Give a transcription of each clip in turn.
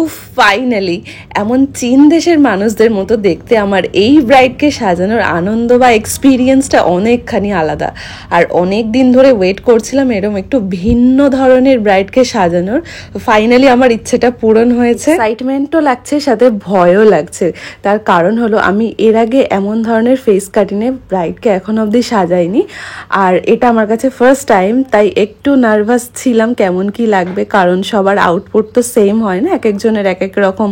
উফ ফাইনালি এমন চীন দেশের মানুষদের মতো দেখতে আমার এই ব্রাইডকে সাজানোর আনন্দ বা এক্সপিরিয়েন্সটা অনেকখানি আলাদা। আর অনেক দিন ধরে ওয়েট করছিলাম এরকম একটু ভিন্ন ধরনের ব্রাইডকে সাজানোর। ফাইনালি আমার ইচ্ছেটা পূরণ হয়েছে। এক্সাইটমেন্টও লাগছে, সাথে ভয়ও লাগছে। তার কারণ হলো আমি এর আগে এমন ধরনের ফেস কাটিংয়ে ব্রাইডকে এখন অবধি সাজাইনি, আর এটা আমার কাছে ফার্স্ট টাইম। তাই একটু নার্ভাস ছিলাম কেমন কি লাগবে, কারণ সবার আউটপুট তো সেম হয় না, এক একজনের এক এক রকম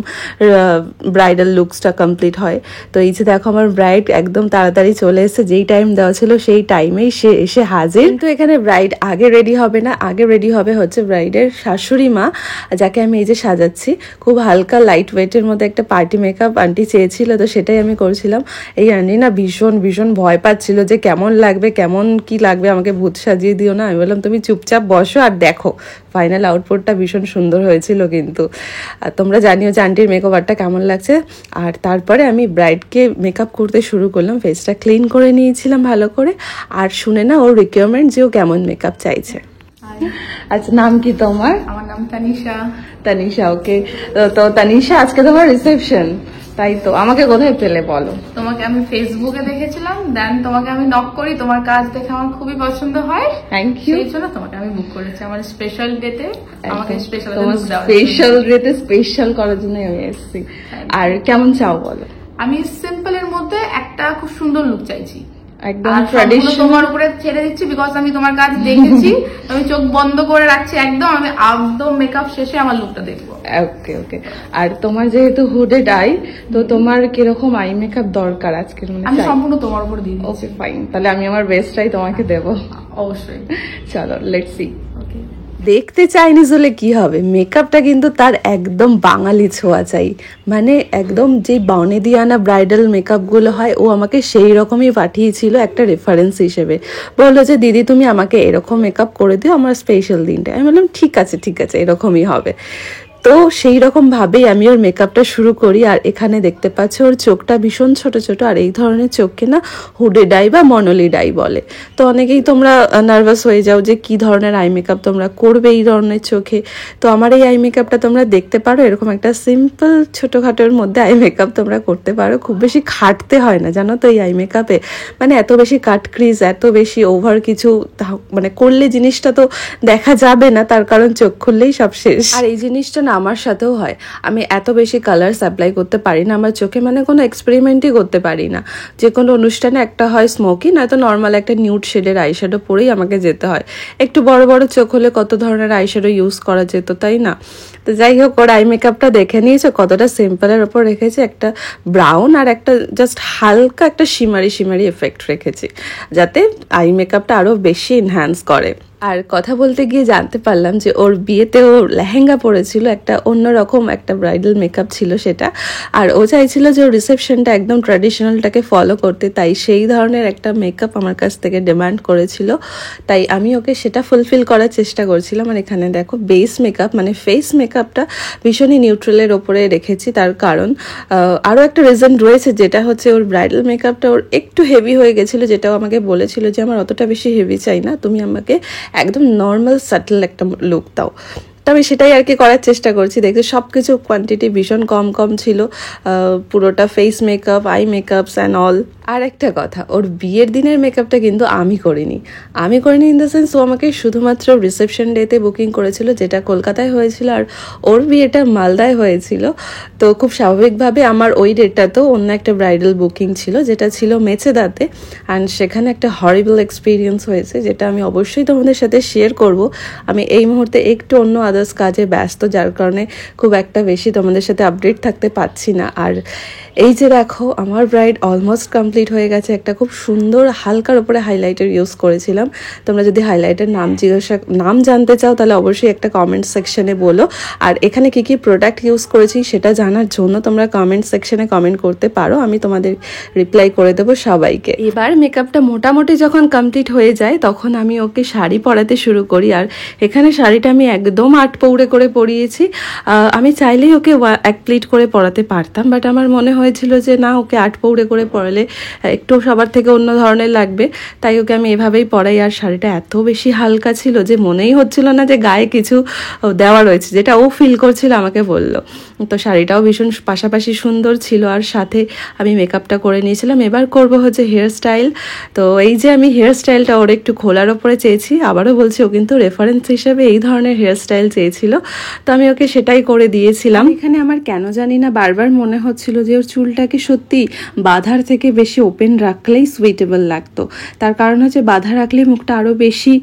ব্রাইডাল লুকসটা কমপ্লিট হয়। তো এই যে দেখো আমার ব্রাইড একদম তাড়াতাড়ি চলে এসেছে, যেই টাইম দেওয়া ছিল সেই টাইমেই সে এসে হাজির। কিন্তু এখানে ব্রাইড আগে রেডি হবে না, আগে রেডি হবে হচ্ছে ব্রাইডের শাশুড়ি মা, যাকে আমি এই যে সাজাচ্ছি। খুব হালকা লাইট ওয়েটের মধ্যে একটা পার্টি মেকআপ আন্টি চেয়েছিল, তো সেটাই আমি করছিলাম। এই আন্টি না ভীষণ ভীষণ ভয় পাচ্ছিল যে কেমন লাগবে, কেমন কি লাগবে, আমাকে ভূত সাজিয়ে দিও না। আমি বললাম তুমি চুপচাপ বসো আর দেখো। ফাইনাল আউটপুটটা ভীষণ সুন্দর হয়েছিল কিন্তু। আর তোমরা জানিও যে আন্টির মেকওভারটা কেমন লাগছে। আর তারপরে আমি ব্রাইডকে মেকআপ করতে শুরু করলাম, ফেসটা ক্লিন করে নিয়েছিলাম ভালো করে। আর শুনে না ওর রিকোয়ারমেন্ট যে ও কেমন মেকআপ চাইছে। আচ্ছা, নাম কি তোমার? আমার নাম তানিশা। তানিশা, ওকে। তো তানিশা, আজকে তোমার রিসেপশন, তাই তো? আমাকে কোথায় পেলে বলো? তোমাকে আমি ফেসবুকে দেখেছিলাম, দেন তোমাকে আমি নক করি, তোমার কাজ দেখে আমার খুবই পছন্দ হয়। Thank you. সেই জন্য তোমাকে আমি বুক করেছি আমার স্পেশাল ডেতে। আমাকে স্পেশাল ডেতে স্পেশাল করার জন্য আমি এসেছি। আর কেমন চাও বলো? আমি সিম্পল এর মধ্যে একটা খুব সুন্দর লুক চাইছি, একদম ট্র্যাডিশনাল। তোমার উপরে ছেড়ে দিচ্ছি বিকজ আমি তোমার কাজ দেখেছি। আমি চোখ বন্ধ করে রাখছি একদম, আমি একদম মেকআপ শেষে আমার লুকটা দেখবো। ওকে ওকে। আর তোমার যেহেতু হুডেড আই, তো তোমার কিরকম আই মেকআপ দরকার আজকে? আমি সম্পূর্ণ তোমার উপর দিয়ে দিচ্ছি। ওকে ফাইন, তাহলে আমি আমার বেস্টটাই তোমাকে দেবো। অবশ্যই, চলো লেটস সি। দেখতে চাইনিজ হলে কি হবে, মেকআপটা কিন্তু তার একদম বাঙালি ছোঁয়া চাই। মানে একদম যে বাউনেদিয়ানা ব্রাইডাল মেকআপগুলো হয়, ও আমাকে সেই রকমই পাঠিয়েছিল একটা রেফারেন্স হিসেবে। বললো যে দিদি তুমি আমাকে এরকম মেকআপ করে দিও আমার স্পেশাল দিনটা। আমি বললাম ঠিক আছে ঠিক আছে, এরকমই হবে। তো সেই রকম ভাবেই আমি ওর মেকআপটা শুরু করি। আর এখানে দেখতে পাচ্ছ ওর চোখটা ভীষণ ছোট ছোট, আর এই ধরনের চোখকে না হুডেড আই বা মনোলিড আই বলে। তো অনেকেই তোমরা নার্ভাস হয়ে যাও যে কি ধরনের আই মেকআপ তোমরা করবে এই ধরনের চোখে। তো আমার এই আই মেকআপটা তোমরা দেখতে পারো, এরকম একটা সিম্পল ছোটোখাটোর মধ্যে আই মেকআপ তোমরা করতে পারো। খুব বেশি খাটতে হয় না জানো তো এই আই মেকআপে, মানে এত বেশি কাট ক্রিজ, এত বেশি ওভার কিছু মানে করলে জিনিসটা তো দেখা যাবে না, তার কারণ চোখ খুললেই সব শেষ। আর এই জিনিসটা আমার সাথেও হয়, আমি এত বেশি কালার্স অ্যাপ্লাই করতে পারি না আমার চোখে, মানে কোনো এক্সপেরিমেন্টই করতে পারি না। যে কোনো অনুষ্ঠানে একটা হয় স্মোকি, নয়তো নর্মাল একটা নিউড শেডের আইশ্যাডো পরেই আমাকে যেতে হয়। একটু বড় বড় চোখ হলে কত ধরনের আইশ্যাডো ইউজ করা যেত, তাই না? তো যাই হোক, ওর আই মেকআপটা দেখে নিয়েছে কতটা সিম্পলের ওপর রেখেছে, একটা ব্রাউন আর একটা জাস্ট হালকা একটা শিমারি শিমারি এফেক্ট রেখেছি, যাতে আই মেকআপটা আরো বেশি এনহ্যান্স করে। আর কথা বলতে গিয়ে জানতে পারলাম যে ওর বিয়েতে ও লেহেঙ্গা পরেছিল, একটা অন্যরকম একটা ব্রাইডাল মেকআপ ছিল সেটা। আর ও চাইছিল যে ওর রিসেপশনটা একদম ট্র্যাডিশনালটাকে ফলো করতে, তাই সেই ধরনের একটা মেকআপ আমার কাছ থেকে ডিমান্ড করেছিল। তাই আমি ওকে সেটা ফুলফিল করার চেষ্টা করছিলাম। আর এখানে দেখো বেস মেকআপ মানে ফেস মেকআপটা ভীষণই নিউট্রালের ওপরে রেখেছি, তার কারণ আরও একটা রিজন রয়েছে, যেটা হচ্ছে ওর ব্রাইডাল মেকআপটা ওর একটু হেভি হয়ে গেছিলো, যেটাও আমাকে বলেছিল যে আমার অতটা বেশি হেভি চাই না, তুমি আমাকে একদম নর্মাল সাটল একটা লুক দাও। তবে সেটাই আর কি করার চেষ্টা করছি। দেখছি সব কিছু কোয়ান্টিটি ভীষণ কম কম ছিল, পুরোটা face makeup, eye makeups and all. আর একটা কথা, ওর বিয়ের দিনের মেকআপটা কিন্তু আমি করিনি ইন দ্য সেন্স ও আমাকে শুধুমাত্র রিসেপশন ডেতে বুকিং করেছিল, যেটা কলকাতায় হয়েছিল, আর ওর বিয়েটা মালদায় হয়েছিল। তো খুব স্বাভাবিকভাবে আমার ওই ডেটটাতেও অন্য একটা ব্রাইডাল বুকিং ছিল, যেটা ছিল মেচেদাতে। অ্যান্ড সেখানে একটা হরিবল এক্সপিরিয়েন্স হয়েছে, যেটা আমি অবশ্যই তোমাদের সাথে শেয়ার করব। আমি এই মুহূর্তে একটু অন্য আদার্স কাজে ব্যস্ত, যার কারণে খুব একটা বেশি তোমাদের সাথে আপডেট থাকতে পারছি না। আর এই যে দেখো আমার ব্রাইড অলমোস্ট কমপ্লিট হয়ে গেছে। একটা খুব সুন্দর হালকার উপরে হাইলাইটার ইউজ করেছিলাম। তোমরা যদি হাইলাইটার নাম জানতে চাও তাহলে অবশ্যই একটা কমেন্ট সেকশনে বলো। আর এখানে কি কি প্রোডাক্ট ইউজ করেছি সেটা জানার জন্য তোমরা কমেন্ট সেকশনে কমেন্ট করতে পারো, আমি তোমাদের রিপ্লাই করে দেবো সবাইকে। এবার মেকআপটা মোটামুটি যখন কমপ্লিট হয়ে যায় তখন আমি ওকে শাড়ি পরাতে শুরু করি। আর এখানে শাড়িটা আমি একদম 8 পৌড়ে করে পরিয়েছি। আমি চাইলেই ওকে 1 প্লিট করে পরাতে পারতাম, বাট আমার মনে হয়েছিল যে না, ওকে 8 পৌড়ে করে পরালে একটু সবার থেকে অন্য ধরনের লাগবে, তাই ওকে আমি এভাবেই পরাই। আর শাড়িটা এত বেশি হালকা ছিল যে মনেই হচ্ছিল না যে গায়ে কিছু দেওয়া রয়েছে, যেটা ও ফিল করছিল আমাকে বলল। তো শাড়িটাও ভীষণ পাশাপাশি সুন্দর ছিল, আর সাথে আমি মেকআপটা করে নিয়েছিলাম। এবার করব হচ্ছে হেয়ার স্টাইল। তো এই যে আমি হেয়ার স্টাইলটা ওর একটু খোলার ওপরে চেয়েছি, আবারও বলছি ও কিন্তু রেফারেন্স হিসেবে এই ধরনের হেয়ার স্টাইল চেয়েছিল, তো আমি ওকে সেটাই করে দিয়েছিলাম। এখানে আমার কেন জানি না বারবার মনে হচ্ছিল যে ওর চুলটাকে সত্যি বাঁধার থেকে বেশি ওপেন রাখলেই সুইটেবল লাগতো। তার কারণ হচ্ছে বাঁধা রাখলে মুখটা আরও বেশি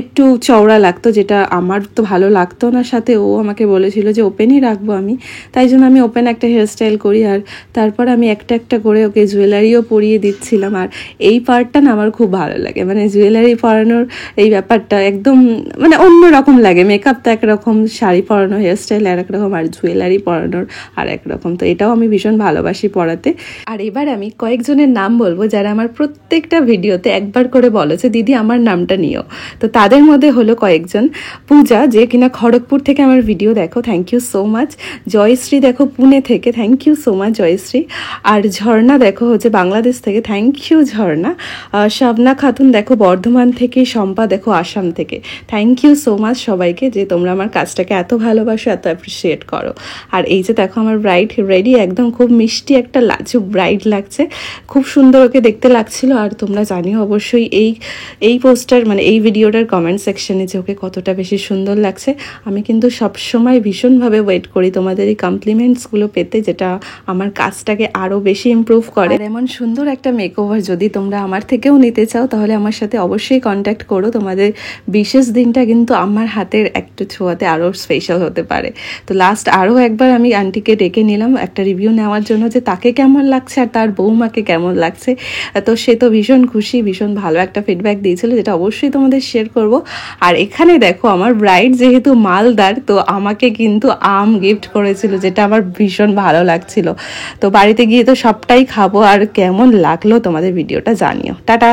একটু চওড়া লাগতো, যেটা আমার তো ভালো লাগতো না। সাথে ও আমাকে বলেছিল যে ওপেনই রাখবো আমি, তাই জন্য আমি ওপেন একটা হেয়ার স্টাইল করি। আর তারপর আমি একটা একটা করে ওকে জুয়েলারিও পরিয়ে দিচ্ছিলাম। আর এই পার্টটা না আমার খুব ভালো লাগে, মানে জুয়েলারি পরানোর এই ব্যাপারটা একদম মানে অন্যরকম লাগে। মেকআপ তো একরকম, শাড়ি পরানো, হেয়ার স্টাইল আর একরকম, আর জুয়েলারি পরানোর আর একরকম। তো এটাও আমি ভীষণ ভালোবাসি পরাতে। আর এবার আমি কয়েকজনের নাম বলবো যারা আমার প্রত্যেকটা ভিডিওতে একবার করে বলেছে দিদি আমার নামটা নিও। তো তাদের মধ্যে হলো কয়েকজন। পূজা, যে কিনা খড়গপুর থেকে আমার ভিডিও দেখো, thank you so much. Jayashree দেখো পুনে থেকে, thank you so much Jayashree. আর ঝর্ণা দেখো হচ্ছে বাংলাদেশ থেকে, থ্যাংক ইউ ঝর্ণা। শাবনা খাতুন দেখো বর্ধমান থেকে, শম্পা দেখো আসাম থেকে, থ্যাংক ইউ সো মাচ সবাইকে যে তোমরা আমার কাজটাকে এত ভালোবাসো, এত অ্যাপ্রিসিয়েট করো। আর এই যে দেখো আমার ব্রাইড রেডি, একদম খুব মিষ্টি একটা লাজুক ব্রাইড লাগছে, খুব সুন্দর ওকে দেখতে লাগছিল। আর তোমরা জানিও অবশ্যই এই পোস্টার মানে এই ভিডিওটার কমেন্ট সেকশনে যে ওকে কতটা বেশি সুন্দর লাগছে। আমি কিন্তু সবসময় ভীষণভাবে ওয়েট করি তোমাদের এই কমপ্লিমেন্টসগুলো পেতে, যেটা আমার কাজটাকে আরও বেশি ইমপ্রুভ করে। আর এমন সুন্দর একটা মেকওভার যদি তোমরা আমার থেকেও নিতে চাও তাহলে আমার সাথে অবশ্যই কন্ট্যাক্ট করো। তোমাদের বিশেষ দিনটা কিন্তু আমার হাতের একটু ছোঁয়াতে আরও স্পেশাল হতে পারে। তো লাস্ট আরও একবার আমি আন্টিকে ডেকে নিলাম একটা রিভিউ নেওয়ার জন্য যে তাকে কেমন লাগছে আর তার বৌমাকে কেমন লাগছে। তো সে তো ভীষণ খুশি, ভীষণ ভালো একটা ফিডব্যাক দিয়েছিল, যেটা অবশ্যই তোমাদের শেয়ার করব। আর এখানে দেখো আমার ব্রাইড যেহেতু মালদার, তো আমাকে কিন্তু আম গিফট করেছিল, যেটা আমার ভীষণ ভালো লাগছিল। তো বাড়িতে গিয়ে তো সবটাই খাবো, আর কেমন লাগলো তোমাদের ভিডিওটা জানিও। টাটা।